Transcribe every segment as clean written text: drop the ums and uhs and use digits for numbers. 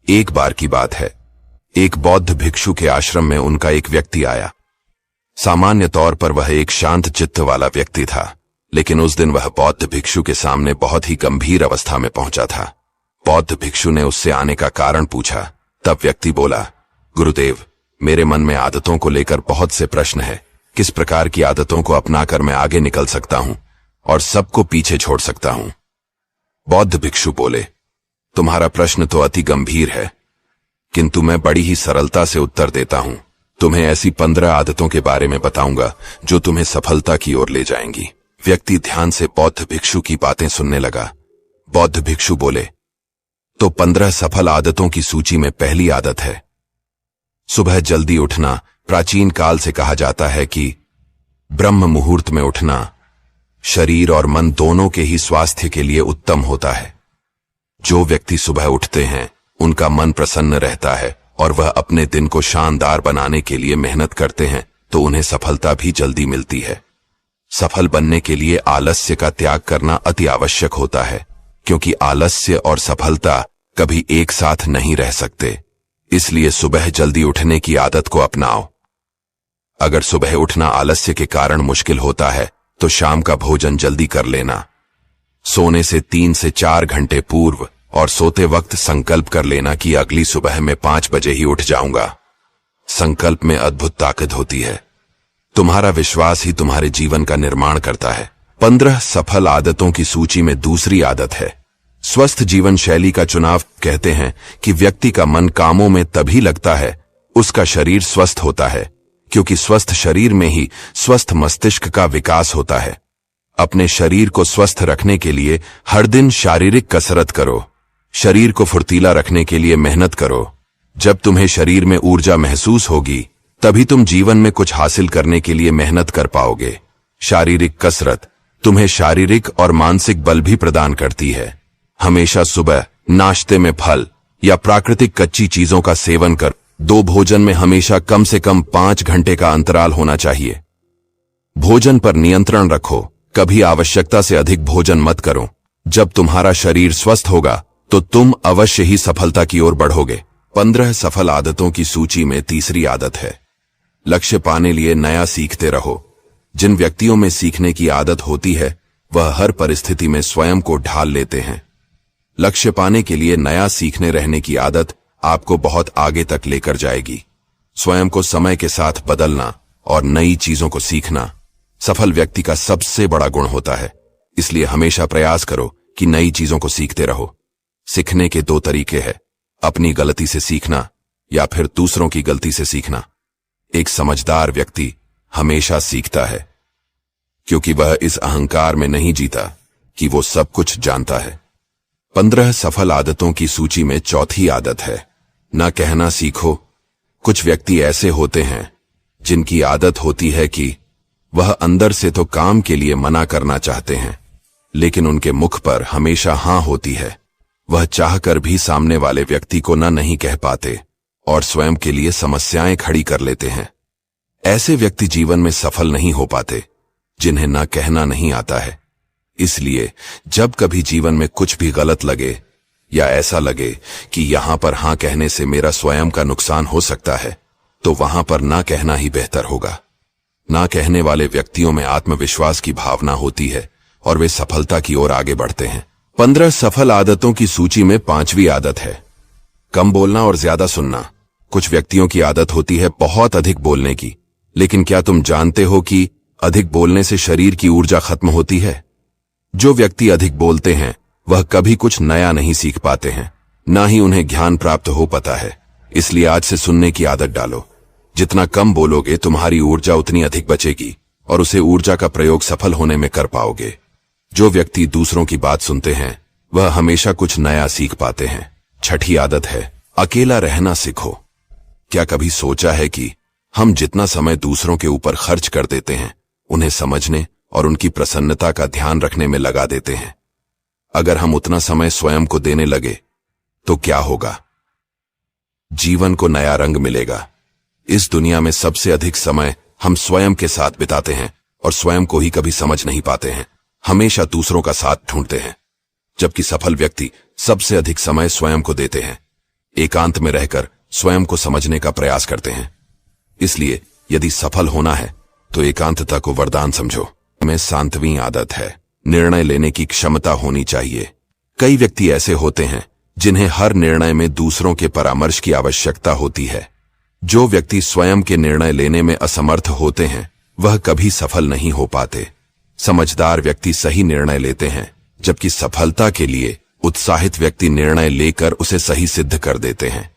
एक बार की बात है, एक बौद्ध भिक्षु के आश्रम में उनका एक व्यक्ति आया। सामान्य तौर पर वह एक शांत चित्त वाला व्यक्ति था, लेकिन उस दिन वह बौद्ध भिक्षु के सामने बहुत ही गंभीर अवस्था में पहुंचा था। बौद्ध भिक्षु ने उससे आने का कारण पूछा। तब व्यक्ति बोला, गुरुदेव, मेरे मन में आदतों को लेकर बहुत से प्रश्न है। किस प्रकार की आदतों को अपनाकर मैं आगे निकल सकता हूं और सबको पीछे छोड़ सकता हूं? बौद्ध भिक्षु बोले, तुम्हारा प्रश्न तो अति गंभीर है, किंतु मैं बड़ी ही सरलता से उत्तर देता हूं। तुम्हें ऐसी 15 आदतों के बारे में बताऊंगा जो तुम्हें सफलता की ओर ले जाएंगी। व्यक्ति ध्यान से बौद्ध भिक्षु की बातें सुनने लगा। बौद्ध भिक्षु बोले, तो 15 सफल आदतों की सूची में पहली आदत है सुबह जल्दी उठना। प्राचीन काल से कहा जाता है कि ब्रह्म मुहूर्त में उठना शरीर और मन दोनों के ही स्वास्थ्य के लिए उत्तम होता है। जो व्यक्ति सुबह उठते हैं उनका मन प्रसन्न रहता है और वह अपने दिन को शानदार बनाने के लिए मेहनत करते हैं, तो उन्हें सफलता भी जल्दी मिलती है। सफल बनने के लिए आलस्य का त्याग करना अति आवश्यक होता है, क्योंकि आलस्य और सफलता कभी एक साथ नहीं रह सकते। इसलिए सुबह जल्दी उठने की आदत को अपनाओ। अगर सुबह उठना आलस्य के कारण मुश्किल होता है तो शाम का भोजन जल्दी कर लेना। सोने से 3 से 4 घंटे पूर्व और सोते वक्त संकल्प कर लेना कि अगली सुबह मैं 5 बजे ही उठ जाऊंगा। संकल्प में अद्भुत ताकत होती है। तुम्हारा विश्वास ही तुम्हारे जीवन का निर्माण करता है। 15 सफल आदतों की सूची में दूसरी आदत है स्वस्थ जीवन शैली का चुनाव। कहते हैं कि व्यक्ति का मन कामों में तभी लगता है उसका शरीर स्वस्थ होता है, क्योंकि स्वस्थ शरीर में ही स्वस्थ मस्तिष्क का विकास होता है। अपने शरीर को स्वस्थ रखने के लिए हर दिन शारीरिक कसरत करो। शरीर को फुर्तीला रखने के लिए मेहनत करो। जब तुम्हें शरीर में ऊर्जा महसूस होगी तभी तुम जीवन में कुछ हासिल करने के लिए मेहनत कर पाओगे। शारीरिक कसरत तुम्हें शारीरिक और मानसिक बल भी प्रदान करती है। हमेशा सुबह नाश्ते में फल या प्राकृतिक कच्ची चीजों का सेवन कर। 2 भोजन में हमेशा कम से कम 5 घंटे का अंतराल होना चाहिए। भोजन पर नियंत्रण रखो। कभी आवश्यकता से अधिक भोजन मत करो। जब तुम्हारा शरीर स्वस्थ होगा तो तुम अवश्य ही सफलता की ओर बढ़ोगे। 15 सफल आदतों की सूची में तीसरी आदत है लक्ष्य पाने लिए नया सीखते रहो। जिन व्यक्तियों में सीखने की आदत होती है वह हर परिस्थिति में स्वयं को ढाल लेते हैं। लक्ष्य पाने के लिए नया सीखने रहने की आदत आपको बहुत आगे तक लेकर जाएगी। स्वयं को समय के साथ बदलना और नई चीजों को सीखना सफल व्यक्ति का सबसे बड़ा गुण होता है। इसलिए हमेशा प्रयास करो कि नई चीजों को सीखते रहो। सीखने के 2 तरीके हैं, अपनी गलती से सीखना या फिर दूसरों की गलती से सीखना। एक समझदार व्यक्ति हमेशा सीखता है, क्योंकि वह इस अहंकार में नहीं जीता कि वो सब कुछ जानता है। 15 सफल आदतों की सूची में चौथी आदत है ना कहना सीखो। कुछ व्यक्ति ऐसे होते हैं जिनकी आदत होती है कि वह अंदर से तो काम के लिए मना करना चाहते हैं, लेकिन उनके मुख पर हमेशा हां होती है। वह चाहकर भी सामने वाले व्यक्ति को ना नहीं कह पाते और स्वयं के लिए समस्याएं खड़ी कर लेते हैं। ऐसे व्यक्ति जीवन में सफल नहीं हो पाते, जिन्हें ना कहना नहीं आता है। इसलिए जब कभी जीवन में कुछ भी गलत लगे या ऐसा लगे कि यहां पर हां कहने से मेरा स्वयं का नुकसान हो सकता है, तो वहां पर ना कहना ही बेहतर होगा। ना कहने वाले व्यक्तियों में आत्मविश्वास की भावना होती है और वे सफलता की ओर आगे बढ़ते हैं। 15 सफल आदतों की सूची में 5वीं आदत है कम बोलना और ज्यादा सुनना। कुछ व्यक्तियों की आदत होती है बहुत अधिक बोलने की, लेकिन क्या तुम जानते हो कि अधिक बोलने से शरीर की ऊर्जा खत्म होती है? जो व्यक्ति अधिक बोलते हैं वह कभी कुछ नया नहीं सीख पाते हैं, ना ही उन्हें ज्ञान प्राप्त हो पाता है। इसलिए आज से सुनने की आदत डालो। जितना कम बोलोगे तुम्हारी ऊर्जा उतनी अधिक बचेगी और उसे ऊर्जा का प्रयोग सफल होने में कर पाओगे। जो व्यक्ति दूसरों की बात सुनते हैं वह हमेशा कुछ नया सीख पाते हैं। 6ठी आदत है अकेला रहना सीखो। क्या कभी सोचा है कि हम जितना समय दूसरों के ऊपर खर्च कर देते हैं उन्हें समझने और उनकी प्रसन्नता का ध्यान रखने में लगा देते हैं? अगर हम उतना समय स्वयं को देने लगे तो क्या होगा? जीवन को नया रंग मिलेगा। इस दुनिया में सबसे अधिक समय हम स्वयं के साथ बिताते हैं और स्वयं को ही कभी समझ नहीं पाते हैं, हमेशा दूसरों का साथ ढूंढते हैं, जबकि सफल व्यक्ति सबसे अधिक समय स्वयं को देते हैं। एकांत में रहकर स्वयं को समझने का प्रयास करते हैं। इसलिए यदि सफल होना है तो एकांतता को वरदान समझो। में सांत्वनी आदत है, निर्णय लेने की क्षमता होनी चाहिए। कई व्यक्ति ऐसे होते हैं जिन्हें हर निर्णय में दूसरों के परामर्श की आवश्यकता होती है। जो व्यक्ति स्वयं के निर्णय लेने में असमर्थ होते हैं वह कभी सफल नहीं हो पाते। समझदार व्यक्ति सही निर्णय लेते हैं, जबकि सफलता के लिए उत्साहित व्यक्ति निर्णय लेकर उसे सही सिद्ध कर देते हैं।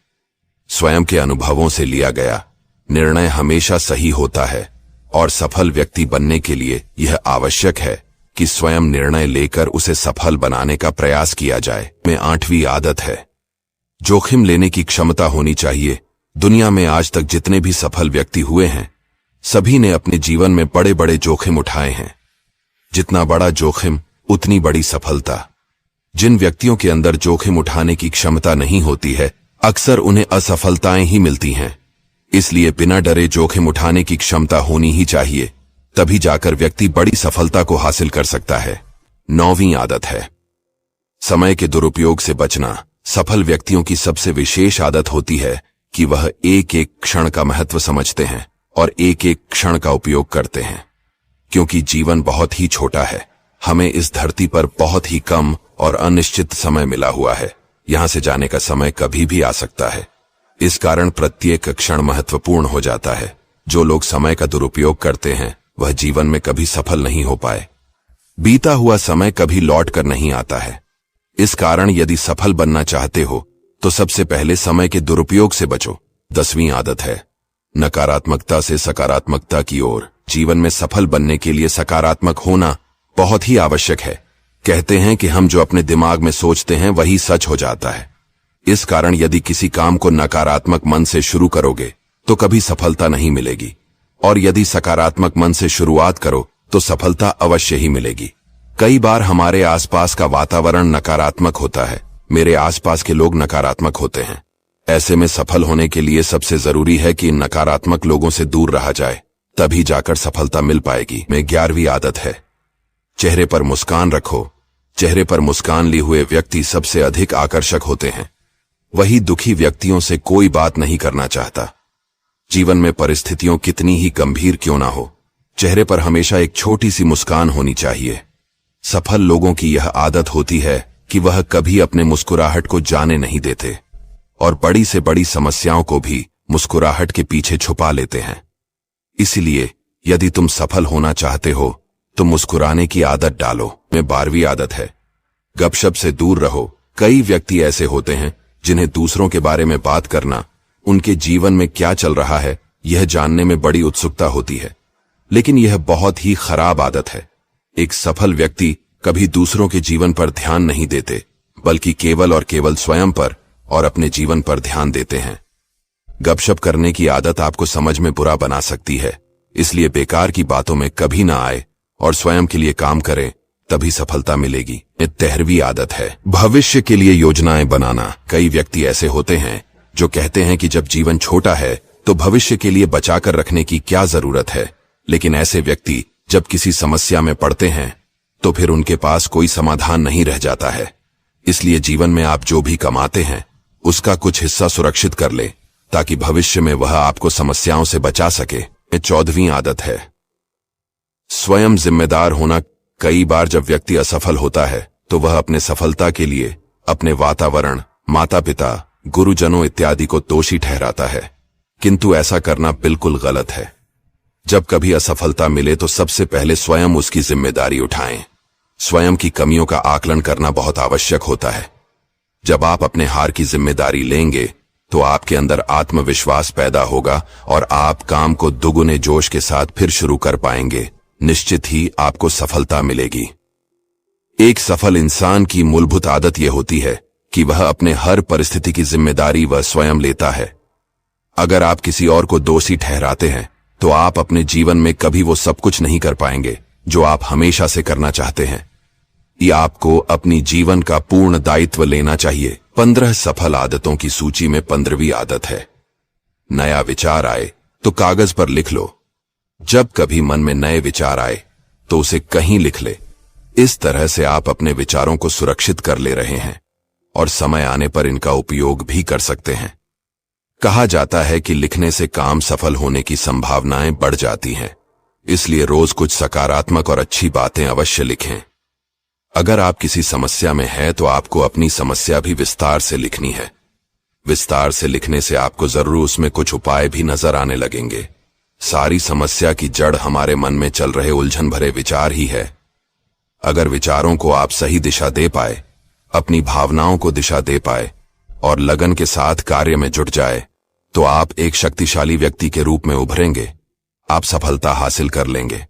स्वयं के अनुभवों से लिया गया निर्णय हमेशा सही होता है और सफल व्यक्ति बनने के लिए यह आवश्यक है कि स्वयं निर्णय लेकर उसे सफल बनाने का प्रयास किया जाए। में 8वीं आदत है, जोखिम लेने की क्षमता होनी चाहिए। दुनिया में आज तक जितने भी सफल व्यक्ति हुए हैं सभी ने अपने जीवन में बड़े बड़े जोखिम उठाए हैं। जितना बड़ा जोखिम उतनी बड़ी सफलता। जिन व्यक्तियों के अंदर जोखिम उठाने की क्षमता नहीं होती है अक्सर उन्हें असफलताएं ही मिलती हैं। इसलिए बिना डरे जोखिम उठाने की क्षमता होनी ही चाहिए, तभी जाकर व्यक्ति बड़ी सफलता को हासिल कर सकता है। 9वीं आदत है, समय के दुरुपयोग से बचना। सफल व्यक्तियों की सबसे विशेष आदत होती है कि वह एक एक क्षण का महत्व समझते हैं और एक एक क्षण का उपयोग करते हैं। क्योंकि जीवन बहुत ही छोटा है, हमें इस धरती पर बहुत ही कम और अनिश्चित समय मिला हुआ है। यहां से जाने का समय कभी भी आ सकता है। इस कारण प्रत्येक क्षण महत्वपूर्ण हो जाता है। जो लोग समय का दुरुपयोग करते हैं वह जीवन में कभी सफल नहीं हो पाए। बीता हुआ समय कभी लौट कर नहीं आता है। इस कारण यदि सफल बनना चाहते हो तो सबसे पहले समय के दुरुपयोग से बचो। 10वीं आदत है, नकारात्मकता से सकारात्मकता की ओर। जीवन में सफल बनने के लिए सकारात्मक होना बहुत ही आवश्यक है। कहते हैं कि हम जो अपने दिमाग में सोचते हैं वही सच हो जाता है। इस कारण यदि किसी काम को नकारात्मक मन से शुरू करोगे तो कभी सफलता नहीं मिलेगी, और यदि सकारात्मक मन से शुरुआत करो तो सफलता अवश्य ही मिलेगी। कई बार हमारे आसपास का वातावरण नकारात्मक होता है, मेरे आसपास के लोग नकारात्मक होते हैं। ऐसे में सफल होने के लिए सबसे जरूरी है कि इन नकारात्मक लोगों से दूर रहा जाए, तभी जाकर सफलता मिल पाएगी। में 11वीं आदत है, चेहरे पर मुस्कान रखो। चेहरे पर मुस्कान लिए हुए व्यक्ति सबसे अधिक आकर्षक होते हैं। वही दुखी व्यक्तियों से कोई बात नहीं करना चाहता। जीवन में परिस्थितियों कितनी ही गंभीर क्यों ना हो, चेहरे पर हमेशा एक छोटी सी मुस्कान होनी चाहिए। सफल लोगों की यह आदत होती है कि वह कभी अपने मुस्कुराहट को जाने नहीं देते और बड़ी से बड़ी समस्याओं को भी मुस्कुराहट के पीछे छुपा लेते हैं। इसलिए यदि तुम सफल होना चाहते हो तो मुस्कुराने की आदत डालो। में 12वीं आदत है, गपशप से दूर रहो। कई व्यक्ति ऐसे होते हैं जिन्हें दूसरों के बारे में बात करना, उनके जीवन में क्या चल रहा है यह जानने में बड़ी उत्सुकता होती है, लेकिन यह बहुत ही खराब आदत है। एक सफल व्यक्ति कभी दूसरों के जीवन पर ध्यान नहीं देते, बल्कि केवल और केवल स्वयं पर और अपने जीवन पर ध्यान देते हैं। गपशप करने की आदत आपको समझ में बुरा बना सकती है, इसलिए बेकार की बातों में कभी ना आए और स्वयं के लिए काम करें, तभी सफलता मिलेगी। 13वीं आदत है, भविष्य के लिए योजनाएं बनाना। कई व्यक्ति ऐसे होते हैं जो कहते हैं कि जब जीवन छोटा है तो भविष्य के लिए बचाकर रखने की क्या जरूरत है, लेकिन ऐसे व्यक्ति जब किसी समस्या में पड़ते हैं तो फिर उनके पास कोई समाधान नहीं रह जाता है। इसलिए जीवन में आप जो भी कमाते हैं उसका कुछ हिस्सा सुरक्षित कर ले, ताकि भविष्य में वह आपको समस्याओं से बचा सके। 14वीं आदत है, स्वयं जिम्मेदार होना। कई बार जब व्यक्ति असफल होता है तो वह अपने सफलता के लिए अपने वातावरण, माता पिता, गुरुजनों इत्यादि को दोषी ठहराता है, किंतु ऐसा करना बिल्कुल गलत है। जब कभी असफलता मिले तो सबसे पहले स्वयं उसकी जिम्मेदारी उठाएं। स्वयं की कमियों का आकलन करना बहुत आवश्यक होता है। जब आप अपने हार की जिम्मेदारी लेंगे तो आपके अंदर आत्मविश्वास पैदा होगा और आप काम को दुगुने जोश के साथ फिर शुरू कर पाएंगे। निश्चित ही आपको सफलता मिलेगी। एक सफल इंसान की मूलभूत आदत यह होती है कि वह अपने हर परिस्थिति की जिम्मेदारी वह स्वयं लेता है। अगर आप किसी और को दोषी ठहराते हैं तो आप अपने जीवन में कभी वो सब कुछ नहीं कर पाएंगे जो आप हमेशा से करना चाहते हैं। ये आपको अपनी जीवन का पूर्ण दायित्व लेना चाहिए। 15 सफल आदतों की सूची में 15वीं आदत है, नया विचार आए तो कागज पर लिख लो। जब कभी मन में नए विचार आए तो उसे कहीं लिख ले। इस तरह से आप अपने विचारों को सुरक्षित कर ले रहे हैं। और समय आने पर इनका उपयोग भी कर सकते हैं। कहा जाता है कि लिखने से काम सफल होने की संभावनाएं बढ़ जाती हैं, इसलिए रोज कुछ सकारात्मक और अच्छी बातें अवश्य लिखें। अगर आप किसी समस्या में हैं तो आपको अपनी समस्या भी विस्तार से लिखनी है। विस्तार से लिखने से आपको जरूर उसमें कुछ उपाय भी नजर आने लगेंगे। सारी समस्या की जड़ हमारे मन में चल रहे उलझन भरे विचार ही है। अगर विचारों को आप सही दिशा दे पाए, अपनी भावनाओं को दिशा दे पाए और लगन के साथ कार्य में जुट जाए, तो आप एक शक्तिशाली व्यक्ति के रूप में उभरेंगे। आप सफलता हासिल कर लेंगे।